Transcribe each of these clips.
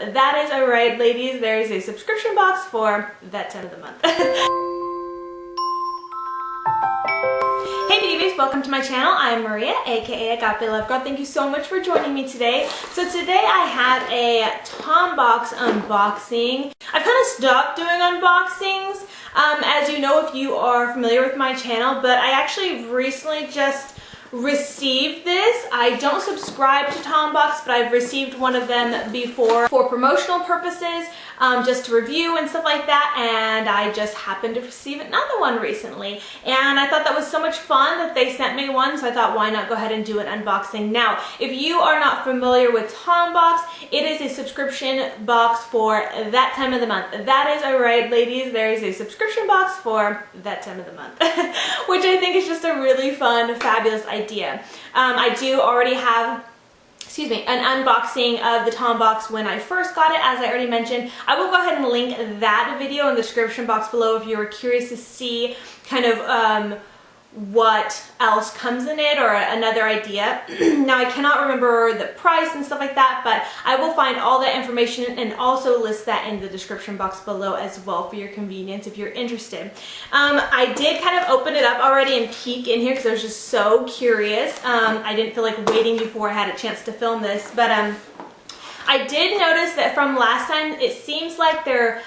That is alright, ladies. There is a subscription box for that time of the month. Hey babies, welcome to my channel. I'm Maria, aka AgapeLoveGirl. Thank you so much for joining me today. So today I have a Tom box unboxing. I've kind of stopped doing unboxings, as you know if you are familiar with my channel, but I actually recently just received this. I don't subscribe to Tom Box, but I've received one of them before for promotional purposes, just to review and stuff like that, and I just happened to receive another one recently, and I thought that was so much fun that they sent me one, so I thought why not go ahead and do an unboxing. Now, if you are not familiar with Tom Box, it is a subscription box for that time of the month. That is alright, ladies, there is a subscription box for that time of the month, which I think is just a really fun, fabulous idea. I do already have an unboxing of the Tom box when I first got it, as I already mentioned. I will go ahead and link that video in the description box below if you're curious to see kind of what else comes in it or another idea. Now I cannot remember the price and stuff like that, but I will find all that information and also list that in the description box below as well for your convenience if you're interested. I did kind of open it up already and peek in here because I was just so curious. I didn't feel like waiting before I had a chance to film this, but I did notice that from last time it seems like their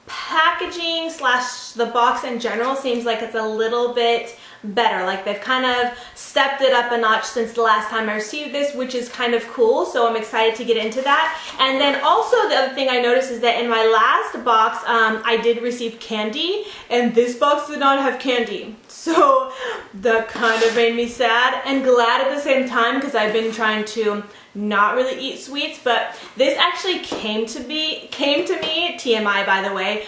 packaging slash the box in general seems like it's a little bit better. Like they've kind of stepped it up a notch since the last time I received this, which is kind of cool, so I'm excited to get into that. And then also the other thing I noticed is that in my last box I did receive candy, and this box did not have candy, so that kind of made me sad and glad at the same time because I've been trying to not really eat sweets, but this actually came to me, TMI by the way,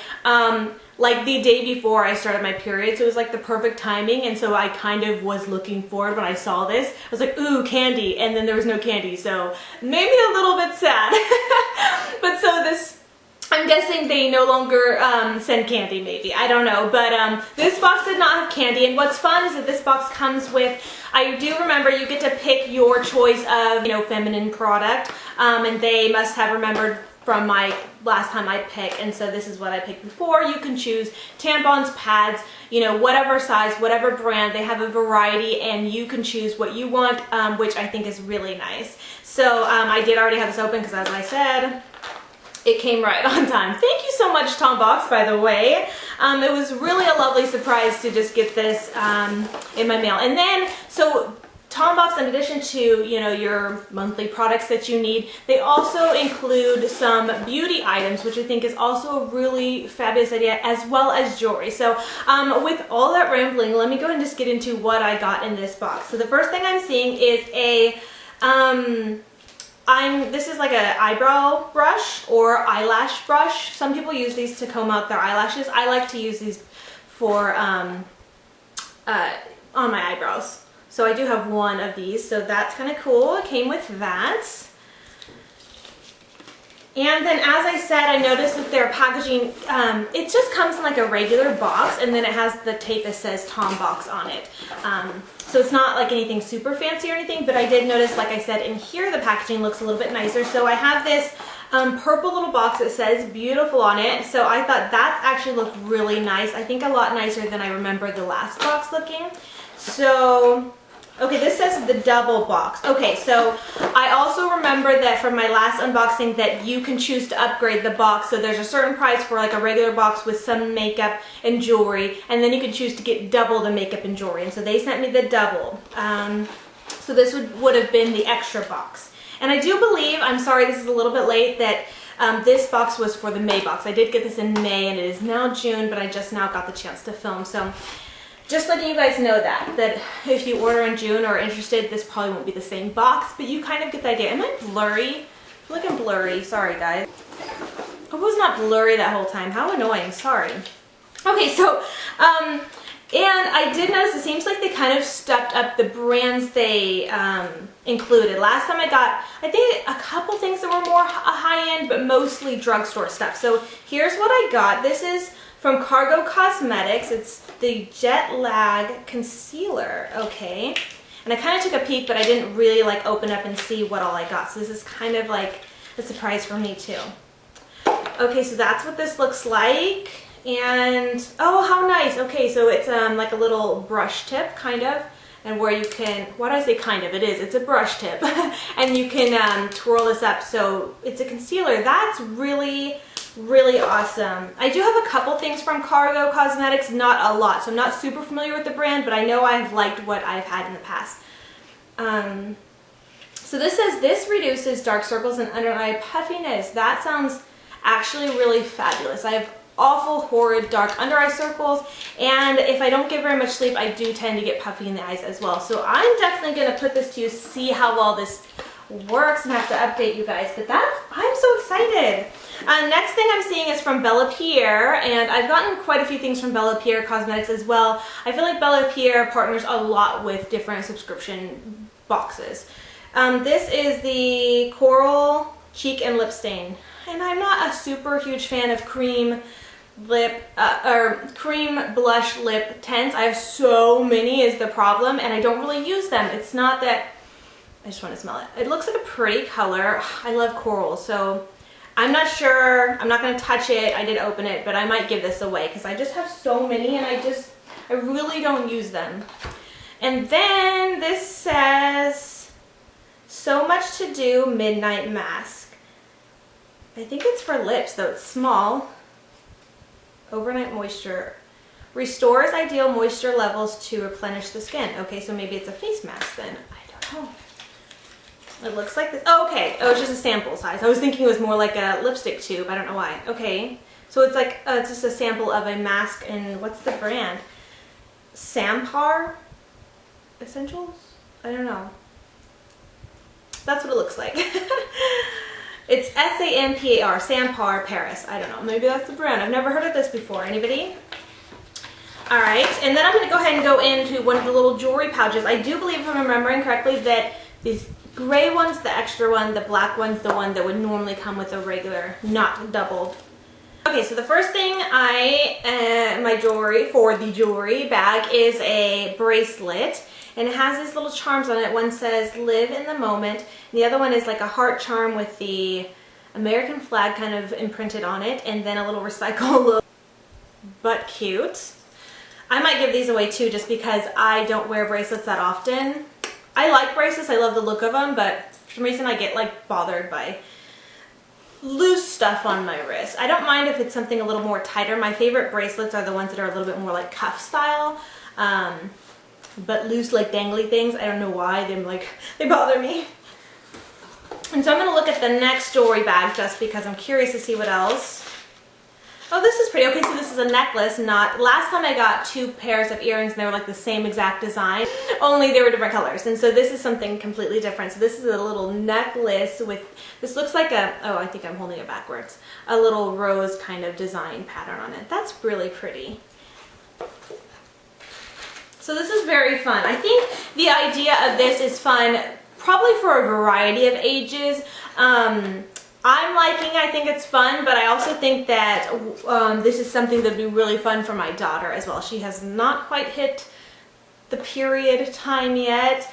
like the day before I started my period, so it was like the perfect timing, and so I kind of was looking forward when I saw this. I was like, ooh, candy, and then there was no candy, so maybe a little bit sad. But so this, I'm guessing they no longer send candy, maybe, I don't know, but this box did not have candy, and what's fun is that this box comes with, I do remember you get to pick your choice of, feminine product, and they must have remembered from my last time I picked, and so this is what I picked before. You can choose tampons, pads, whatever size, whatever brand. They have a variety and you can choose what you want, which I think is really nice. So I did already have this open because, as I said, it came right on time. Thank you so much, Tom Box, by the way. It was really a lovely surprise to just get this in my mail. And then, so Tom Box, in addition to, your monthly products that you need, they also include some beauty items, which I think is also a really fabulous idea, as well as jewelry. So with all that rambling, let me go ahead and just get into what I got in this box. So the first thing I'm seeing is a, this is like an eyebrow brush or eyelash brush. Some people use these to comb out their eyelashes. I like to use these for, on my eyebrows. So I do have one of these, so that's kind of cool. It came with that. And then, as I said, I noticed that their packaging, it just comes in like a regular box, and then it has the tape that says Tom Box on it. So it's not like anything super fancy or anything, but I did notice, like I said, in here the packaging looks a little bit nicer. So I have this purple little box that says beautiful on it, so I thought that actually looked really nice. I think a lot nicer than I remember the last box looking. So okay, this says the double box. Okay, so I also remember that from my last unboxing that you can choose to upgrade the box. So there's a certain price for like a regular box with some makeup and jewelry, and then you can choose to get double the makeup and jewelry. And so they sent me the double. So this would have been the extra box. And I do believe, I'm sorry this is a little bit late, that this box was for the May box. I did get this in May and it is now June, but I just now got the chance to film. So just letting you guys know that if you order in June or are interested, this probably won't be the same box, but you kind of get the idea. Am I blurry? I'm looking blurry. Sorry, guys. I was not blurry that whole time. How annoying. Sorry. Okay, so, and I did notice it seems like they kind of stepped up the brands they included. Last time I got, I think, a couple things that were more high-end, but mostly drugstore stuff. So here's what I got. This is from Cargo Cosmetics. It's the Jet Lag Concealer, okay? And I kind of took a peek, but I didn't really like open up and see what all I got. So this is kind of like a surprise for me too. Okay, so that's what this looks like. And oh, how nice. Okay, so it's like a little brush tip kind of, and where you can, why do I say kind of? It is, it's a brush tip. And you can twirl this up so it's a concealer. That's really, really awesome. I do have a couple things from Cargo Cosmetics, not a lot, so I'm not super familiar with the brand, but I know I've liked what I've had in the past. So this says, this reduces dark circles and under eye puffiness. That sounds actually really fabulous. I have awful, horrid, dark under eye circles, and if I don't get very much sleep, I do tend to get puffy in the eyes as well. So I'm definitely going to put this to use, see how well this works, and have to update you guys, but I'm so excited. Next thing I'm seeing is from Bella Pierre, and I've gotten quite a few things from Bella Pierre Cosmetics as well. I feel like Bella Pierre partners a lot with different subscription boxes. This is the Coral Cheek and Lip Stain, and I'm not a super huge fan of cream blush lip tints. I have so many is the problem, and I don't really use them. It's not that, I just want to smell it. It looks like a pretty color. I love coral, so I'm not sure. I'm not going to touch it. I did open it, but I might give this away because I just have so many and I really don't use them. And then this says, So Much to Do Midnight Mask. I think it's for lips though. It's small. Overnight moisture. Restores ideal moisture levels to replenish the skin. Okay, so maybe it's a face mask then. I don't know. It looks like this. Oh, okay. Oh, it's just a sample size. I was thinking it was more like a lipstick tube. I don't know why. Okay. So it's like, it's just a sample of a mask, and what's the brand? Sampar Essentials? I don't know. That's what it looks like. It's S-A-M-P-A-R, Sampar Paris. I don't know. Maybe that's the brand. I've never heard of this before. Anybody? All right. And then I'm going to go ahead and go into one of the little jewelry pouches. I do believe, if I'm remembering correctly, that these gray one's the extra one, the black one's the one that would normally come with a regular, not doubled. Okay, so the first thing my jewelry, for the jewelry bag, is a bracelet. And it has these little charms on it. One says, live in the moment. And the other one is like a heart charm with the American flag kind of imprinted on it. And then a little recycle look. But cute. I might give these away too, just because I don't wear bracelets that often. I like bracelets. I love the look of them. But for some reason I get like bothered by loose stuff on my wrist. I don't mind if it's something a little more tighter. My favorite bracelets are the ones that are a little bit more like cuff style. But loose, like dangly things, I don't know why, they bother me. And so I'm going to look at the next jewelry bag just because I'm curious to see what else. Oh, this is pretty. Okay, so this is a necklace. Last time I got 2 pairs of earrings and they were like the same exact design, only they were different colors. And so this is something completely different. So this is a little necklace with, this looks like I think I'm holding it backwards, a little rose kind of design pattern on it. That's really pretty. So this is very fun. I think the idea of this is fun probably for a variety of ages. I'm liking, I think it's fun, but I also think that this is something that would be really fun for my daughter as well. She has not quite hit the period time yet.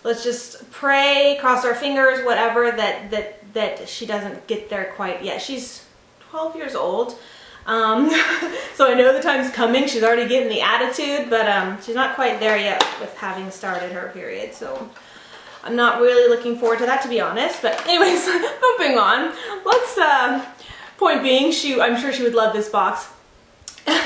Let's just pray, cross our fingers, whatever, that she doesn't get there quite yet. She's 12 years old. So I know the time's coming. She's already getting the attitude, but she's not quite there yet with having started her period. So I'm not really looking forward to that, to be honest. But anyways, moving on. Let's, point being, I'm sure she would love this box. This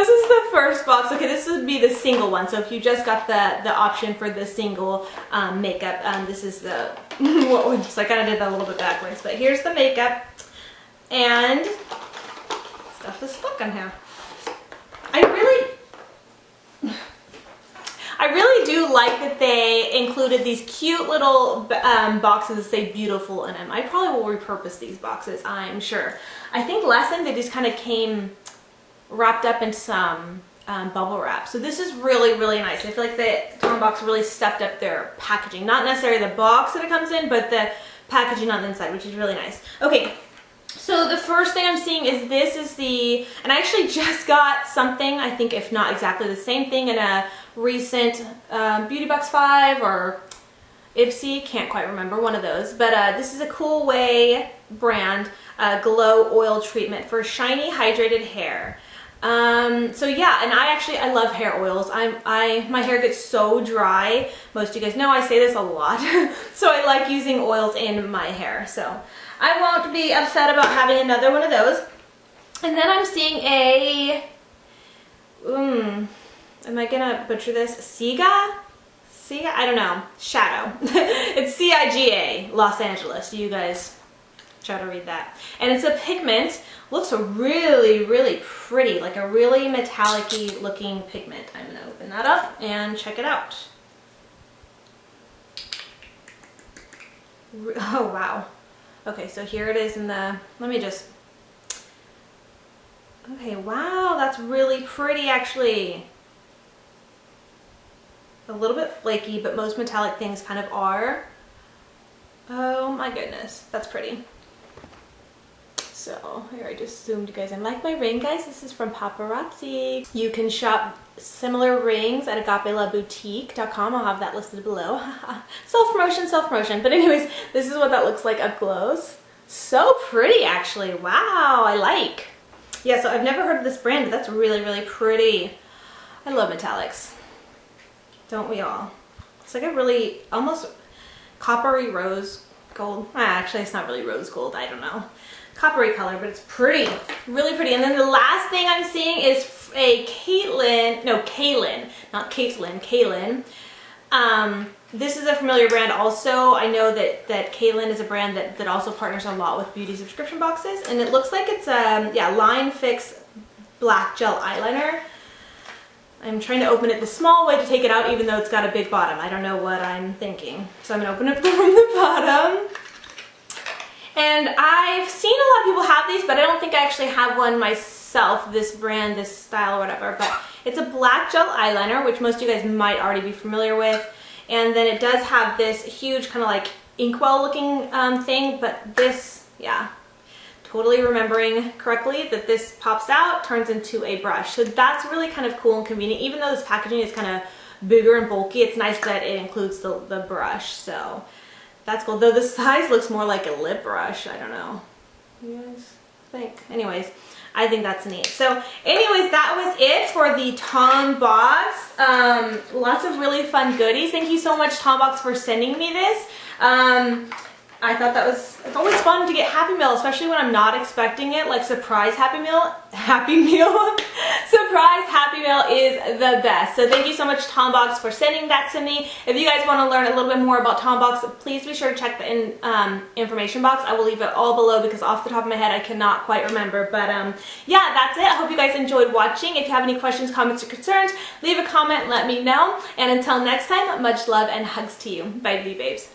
is the first box. Okay, this would be the single one. So if you just got the option for the single makeup, this is the, so I kind of did that a little bit backwards. But here's the makeup. And stuff is stuck on here. I really do like that they included these cute little boxes that say beautiful in them. I probably will repurpose these boxes, I'm sure. I think last time they just kind of came wrapped up in some bubble wrap. So this is really, really nice. I feel like the Tom box really stepped up their packaging. Not necessarily the box that it comes in, but the packaging on the inside, which is really nice. Okay. So the first thing I'm seeing is this is the, and I actually just got something, I think if not exactly the same thing in a recent Beauty Box 5 or Ipsy, can't quite remember, one of those. But this is a Cool Way brand glow oil treatment for shiny hydrated hair. So yeah, and I love hair oils. My hair gets so dry. Most of you guys know I say this a lot. So I like using oils in my hair. So I won't be upset about having another one of those. And then I'm seeing a, am I gonna butcher this? Siga? I don't know. Shadow. It's CIGA, Los Angeles. You guys try to read that. And it's a pigment. Looks really, really pretty. Like a really metallic-y looking pigment. I'm going to open that up and check it out. Oh, wow. Okay, so here it is in the... Let me just... Okay, wow. That's really pretty, actually. A little bit flaky, but most metallic things kind of are. Oh my goodness, that's pretty. So here, I just zoomed you guys in. Like my ring, guys, this is from Paparazzi. You can shop similar rings at agapeloveboutique.com. I'll have that listed below. Self-promotion. But anyways, this is what that looks like up close. So pretty, actually. Wow, I like. Yeah, so I've never heard of this brand, but that's really, really pretty. I love metallics. Don't we all? It's like a really almost coppery rose gold. Actually, it's not really rose gold. I don't know. Coppery color, but it's pretty. Really pretty. And then the last thing I'm seeing is a Kaylin. Not Caitlin. Kaylin. This is a familiar brand also. I know that Kaylin is a brand that also partners a lot with beauty subscription boxes. And it looks like it's Line Fix Black Gel Eyeliner. I'm trying to open it the small way to take it out, even though it's got a big bottom. I don't know what I'm thinking. So I'm gonna open it from the bottom. And I've seen a lot of people have these, but I don't think I actually have one myself, this brand, this style, or whatever. But it's a black gel eyeliner, which most of you guys might already be familiar with. And then it does have this huge kind of like inkwell looking thing, but this, yeah. Totally remembering correctly that this pops out, turns into a brush. So that's really kind of cool and convenient. Even though this packaging is kind of bigger and bulky, it's nice that it includes the brush. So that's cool. Though the size looks more like a lip brush. I don't know. You guys think? Anyways, I think that's neat. So anyways, that was it for the Tom box. Lots of really fun goodies. Thank you so much, Tom Box, for sending me this. I thought that was, it's always fun to get Happy Meal, especially when I'm not expecting it, like surprise Happy Meal. Surprise Happy Meal is the best. So thank you so much, Tom Box, for sending that to me. If you guys want to learn a little bit more about Tom Box, please be sure to check the information box. I will leave it all below because off the top of my head I cannot quite remember. But yeah, that's it. I hope you guys enjoyed watching. If you have any questions, comments, or concerns, leave a comment and let me know. And until next time, much love and hugs to you. Bye, beauty babes.